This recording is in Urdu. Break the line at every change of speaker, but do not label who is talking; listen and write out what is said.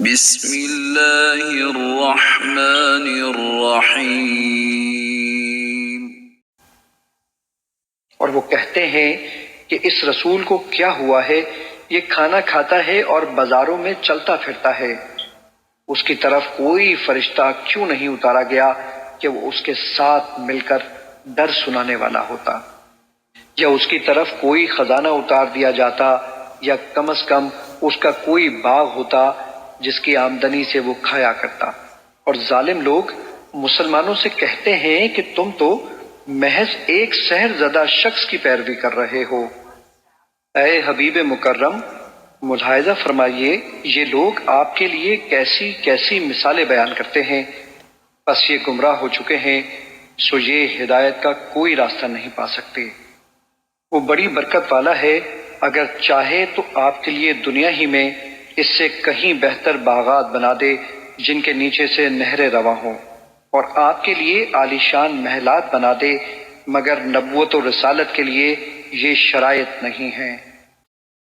بسم اللہ الرحمن الرحیم۔
اور وہ کہتے ہیں کہ اس رسول کو کیا ہوا ہے، یہ کھانا کھاتا ہے اور بازاروں میں چلتا پھرتا ہے، اس کی طرف کوئی فرشتہ کیوں نہیں اتارا گیا کہ وہ اس کے ساتھ مل کر ڈر سنانے والا ہوتا، یا اس کی طرف کوئی خزانہ اتار دیا جاتا، یا کم از کم اس کا کوئی باغ ہوتا جس کی آمدنی سے وہ کھایا کرتا۔ اور ظالم لوگ مسلمانوں سے کہتے ہیں کہ تم تو محض ایک سحر زدہ شخص کی پیروی کر رہے ہو۔ اے حبیب مکرم، ملاحظہ فرمائیے یہ لوگ آپ کے لیے کیسی کیسی مثالیں بیان کرتے ہیں، پس یہ گمراہ ہو چکے ہیں، سو یہ ہدایت کا کوئی راستہ نہیں پا سکتے۔ وہ بڑی برکت والا ہے، اگر چاہے تو آپ کے لیے دنیا ہی میں اس سے کہیں بہتر باغات بنا دے جن کے نیچے سے نہریں رواں ہوں، اور آپ کے لیے عالیشان محلات بنا دے، مگر نبوت و رسالت کے لیے یہ شرائط نہیں ہیں۔